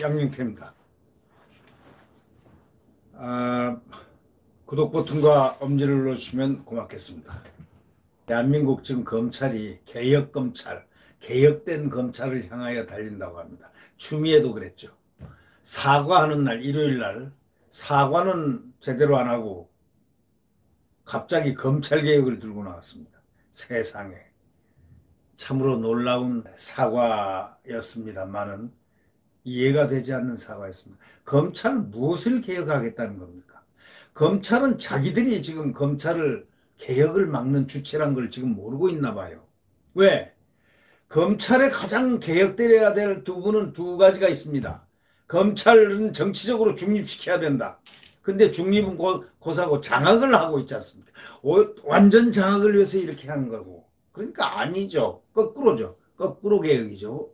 양윤태입니다. 구독 버튼과 엄지를 눌러주시면 고맙겠습니다. 대한민국 지금 검찰이 개혁검찰, 개혁된 검찰을 향하여 달린다고 합니다. 추미애도 그랬죠. 사과하는 날, 일요일 날 사과는 제대로 안 하고 갑자기 검찰개혁을 들고 나왔습니다. 세상에. 참으로 놀라운 사과였습니다만은 이해가 되지 않는 사과였습니다. 검찰은 무엇을 개혁하겠다는 겁니까? 검찰은 자기들이 지금 검찰을 개혁을 막는 주체란 걸 지금 모르고 있나 봐요. 왜? 검찰의 가장 개혁되어야 될 두 분은 두 가지가 있습니다. 검찰은 정치적으로 중립시켜야 된다. 근데 중립은 고사고 장악을 하고 있지 않습니까? 완전 장악을 위해서 이렇게 하는 거고. 그러니까 아니죠. 거꾸로죠. 거꾸로 개혁이죠.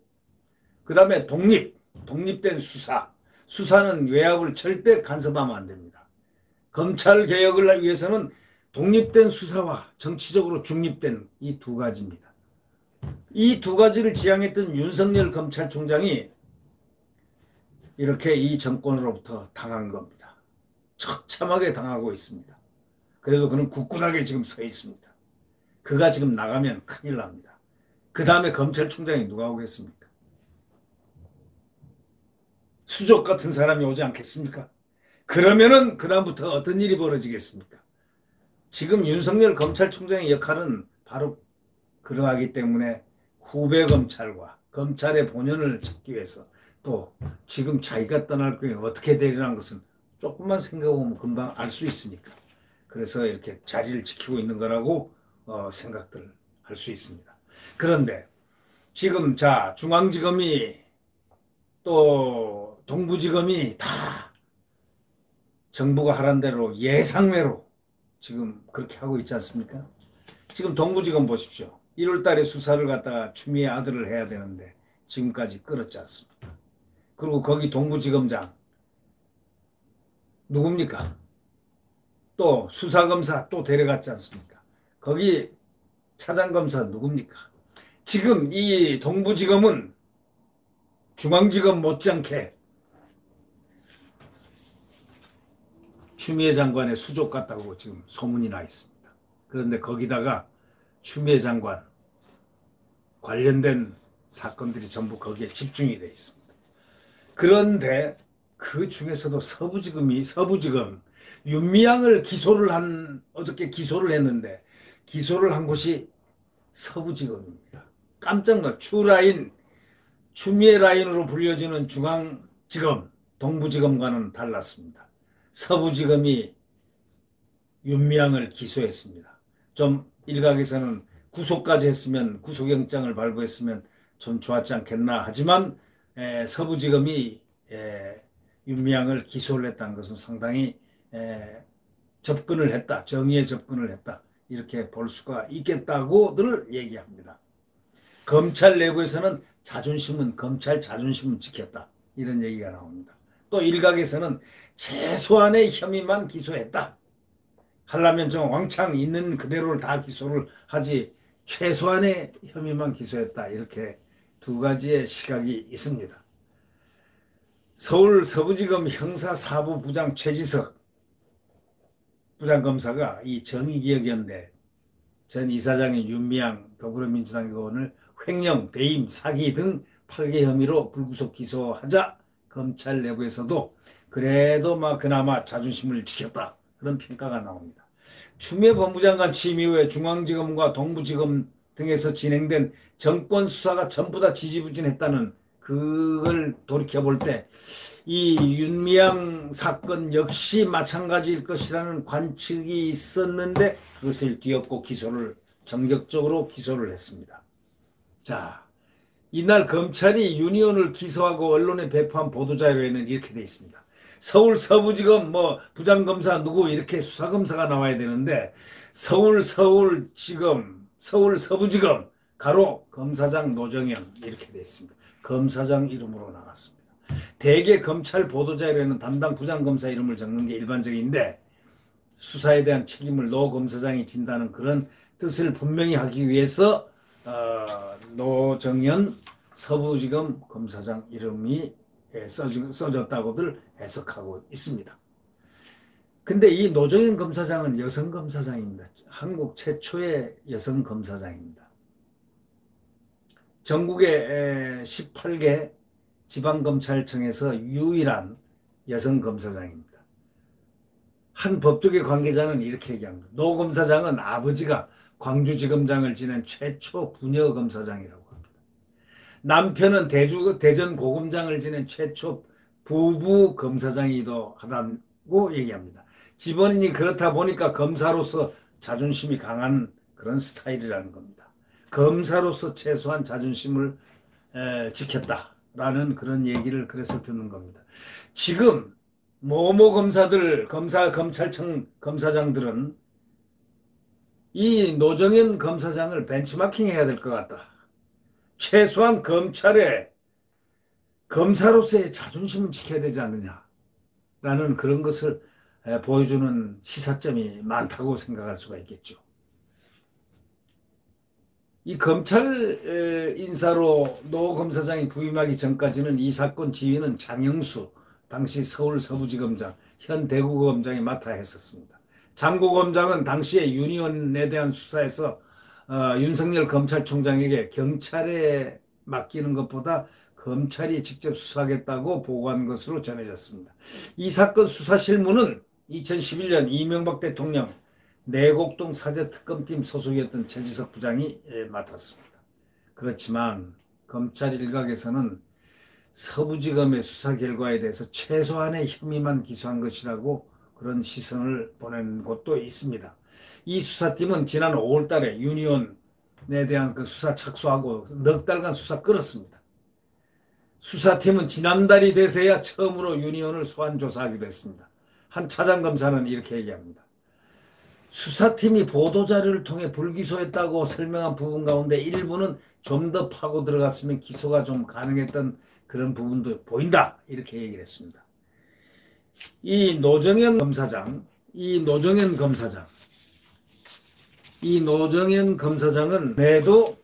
그 다음에 독립된 수사. 수사는 외압을 절대 간섭하면 안 됩니다. 검찰 개혁을 위해서는 독립된 수사와 정치적으로 중립된 이 두 가지입니다. 이 두 가지를 지향했던 윤석열 검찰총장이 이렇게 이 정권으로부터 당한 겁니다. 처참하게 당하고 있습니다. 그래도 그는 굳굳하게 지금 서 있습니다. 그가 지금 나가면 큰일 납니다. 그 다음에 검찰총장이 누가 오겠습니까? 수족 같은 사람이 오지 않겠습니까? 그러면은 그다음부터 어떤 일이 벌어지겠습니까? 지금 윤석열 검찰총장의 역할은 바로 그러하기 때문에 후배 검찰과 검찰의 본연을 찾기 위해서 또 지금 자기가 떠날 거에 어떻게 되리라는 것은 조금만 생각해보면 금방 알 수 있으니까 그래서 이렇게 자리를 지키고 있는 거라고 생각들 할 수 있습니다. 그런데 지금 자 중앙지검이 또 동부지검이 다 정부가 하란 대로 예상외로 지금 그렇게 하고 있지 않습니까? 지금 동부지검 보십시오. 1월 달에 수사를 갖다가 추미애 아들을 해야 되는데 지금까지 끌었지 않습니까? 그리고 거기 동부지검장 누굽니까? 또 수사검사 또 데려갔지 않습니까? 거기 차장검사 누굽니까? 지금 이 동부지검은 중앙지검 못지않게 추미애 장관의 수족 같다고 지금 소문이 나 있습니다. 그런데 거기다가 추미애 장관 관련된 사건들이 전부 거기에 집중이 되어 있습니다. 그런데 그 중에서도 서부지검 윤미향을 어저께 기소를 했는데 기소를 한 곳이 서부지검입니다. 깜짝 놀라 추미애 라인으로 불려지는 중앙지검, 동부지검과는 달랐습니다. 서부지검이 윤미향을 기소했습니다. 좀 일각에서는 구속까지 했으면 구속영장을 발부했으면 좀 좋았지 않겠나 하지만 서부지검이 윤미향을 기소를 했다는 것은 상당히 접근을 했다. 정의에 접근을 했다. 이렇게 볼 수가 있겠다고들 얘기합니다. 검찰 내부에서는 검찰 자존심은 지켰다. 이런 얘기가 나옵니다. 또 일각에서는 최소한의 혐의만 기소했다. 하려면 좀 왕창 있는 그대로를 다 기소를 하지 최소한의 혐의만 기소했다. 이렇게 두 가지의 시각이 있습니다. 서울 서부지검 형사사부부장 최지석 부장검사가 이 정의기억연대 전 이사장인 윤미향 더불어민주당 의원을 횡령, 배임, 사기 등 8개 혐의로 불구속 기소하자 검찰 내부에서도 그래도 그나마 자존심을 지켰다. 그런 평가가 나옵니다. 추미애 법무장관 취임 이후에 중앙지검과 동부지검 등에서 진행된 정권 수사가 전부 다 지지부진했다는 그걸 돌이켜볼 때 이 윤미향 사건 역시 마찬가지일 것이라는 관측이 있었는데 그것을 뒤엎고 전격적으로 기소를 했습니다. 자, 이날 검찰이 윤 의원을 기소하고 언론에 배포한 보도자료에는 이렇게 돼 있습니다. 서울 서부지검 부장검사 누구 이렇게 수사검사가 나와야 되는데 서울 서부지검 가로 검사장 노정현 이렇게 돼 있습니다. 검사장 이름으로 나갔습니다. 대개 검찰 보도자료에는 담당 부장검사 이름을 적는 게 일반적인데 수사에 대한 책임을 노 검사장이 진다는 그런 뜻을 분명히 하기 위해서 노정현 서부지검 검사장 이름이 써졌다고들 해석하고 있습니다. 근데 이 노정현 검사장은 여성 검사장입니다. 한국 최초의 여성 검사장입니다. 전국의 18개 지방검찰청에서 유일한 여성 검사장입니다. 한 법조계 관계자는 이렇게 얘기합니다. 노 검사장은 아버지가 광주지검장을 지낸 최초 부녀 검사장이라고 합니다. 남편은 대전 고검장을 지낸 최초 부부 검사장이기도 하다고 얘기합니다. 집안이 그렇다 보니까 검사로서 자존심이 강한 그런 스타일이라는 겁니다. 검사로서 최소한 자존심을 지켰다라는 그런 얘기를 그래서 듣는 겁니다. 지금 모모 검사들, 검찰청 검사장들은 이 노정현 검사장을 벤치마킹 해야 될 것 같다. 최소한 검찰의 검사로서의 자존심은 지켜야 되지 않느냐라는 그런 것을 보여주는 시사점이 많다고 생각할 수가 있겠죠. 이 검찰 인사로 노 검사장이 부임하기 전까지는 이 사건 지휘는 장영수 당시 서울 서부지검장, 현 대구검장이 맡아 했었습니다. 장고검장은 당시에 유니온에 대한 수사에서 윤석열 검찰총장에게 경찰에 맡기는 것보다 검찰이 직접 수사하겠다고 보고한 것으로 전해졌습니다. 이 사건 수사 실무는 2011년 이명박 대통령 내곡동 사제특검팀 소속이었던 최지석 부장이 맡았습니다. 그렇지만 검찰 일각에서는 서부지검의 수사 결과에 대해서 최소한의 혐의만 기소한 것이라고 그런 시선을 보낸 곳도 있습니다. 이 수사팀은 지난 5월 달에 유니온에 대한 그 수사 착수하고 넉 달간 수사 끌었습니다. 수사팀은 지난달이 돼서야 처음으로 유니온을 소환 조사하기로 했습니다. 한 차장검사는 이렇게 얘기합니다. 수사팀이 보도자료를 통해 불기소했다고 설명한 부분 가운데 일부는 좀 더 파고 들어갔으면 기소가 좀 가능했던 그런 부분도 보인다. 이렇게 얘기를 했습니다. 이 노정현 검사장은 매도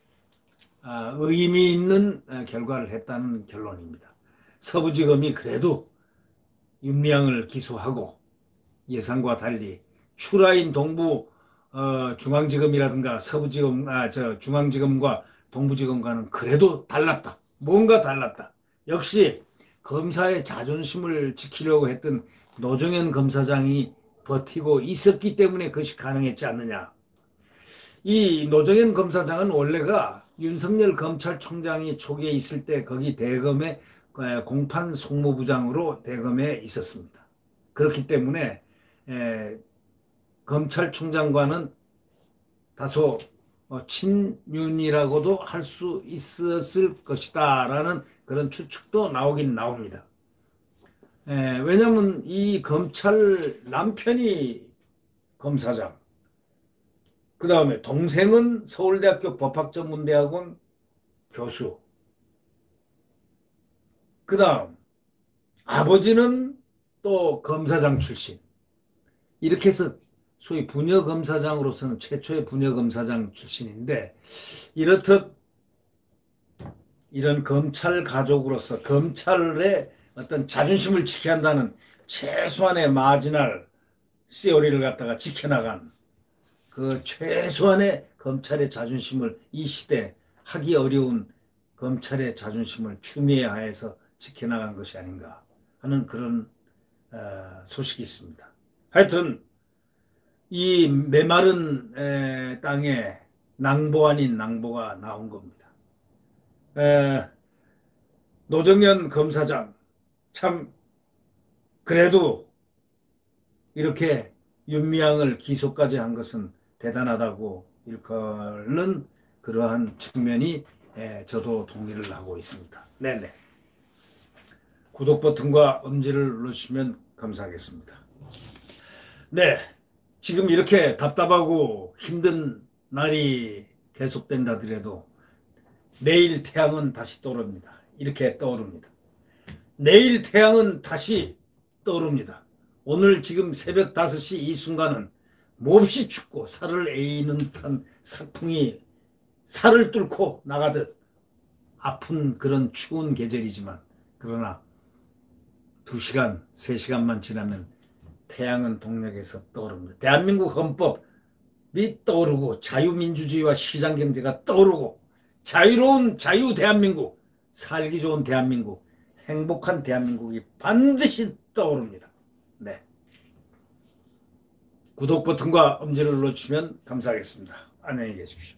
의미 있는 결과를 했다는 결론입니다. 서부지검이 그래도 윤미향을 기소하고 예상과 달리 추라인 동부 중앙지검이라든가 중앙지검과 동부지검과는 그래도 달랐다. 뭔가 달랐다. 역시 검사의 자존심을 지키려고 했던 노정현 검사장이 버티고 있었기 때문에 그것이 가능했지 않느냐. 이 노정현 검사장은 원래가 윤석열 검찰총장이 초기에 있을 때 거기 대검의 공판 송무부장으로 대검에 있었습니다. 그렇기 때문에 검찰총장과는 다소 친윤이라고도 할 수 있었을 것이다 라는 그런 추측도 나오긴 나옵니다. 왜냐하면 이 검찰 남편이 검사장, 그 다음에 동생은 서울대학교 법학전문대학원 교수, 그 다음 아버지는 또 검사장 출신, 이렇게 해서 소위 부녀검사장으로서는 최초의 부녀검사장 출신인데, 이렇듯 이런 검찰 가족으로서 검찰의 어떤 자존심을 지켜야 한다는 최소한의 마지널 시오리를 갖다가 지켜나간 그 최소한의 검찰의 자존심을 이 시대 하기 어려운 검찰의 자존심을 추미애 하에서 지켜나간 것이 아닌가 하는 그런 소식이 있습니다. 하여튼 이 메마른 땅에 낭보 아닌 낭보가 나온 겁니다. 노정현 검사장 참 그래도 이렇게 윤미향을 기소까지 한 것은 대단하다고 일컬는 그러한 측면이 저도 동의를 하고 있습니다. 네네. 구독 버튼과 엄지를 눌러주시면 감사하겠습니다. 네. 지금 이렇게 답답하고 힘든 날이 계속된다 하더라도 내일 태양은 다시 떠오릅니다. 이렇게 떠오릅니다. 내일 태양은 다시 떠오릅니다. 오늘 지금 새벽 5시 이 순간은 몹시 춥고 살을 에이는 듯한 사풍이 살을 뚫고 나가듯 아픈 그런 추운 계절이지만, 그러나 2시간, 3시간만 지나면 태양은 동력에서 떠오릅니다. 대한민국 헌법이 떠오르고 자유민주주의와 시장경제가 떠오르고 자유로운 자유 대한민국, 살기 좋은 대한민국, 행복한 대한민국이 반드시 떠오릅니다. 네. 구독 버튼과 엄지를 눌러주시면 감사하겠습니다. 안녕히 계십시오.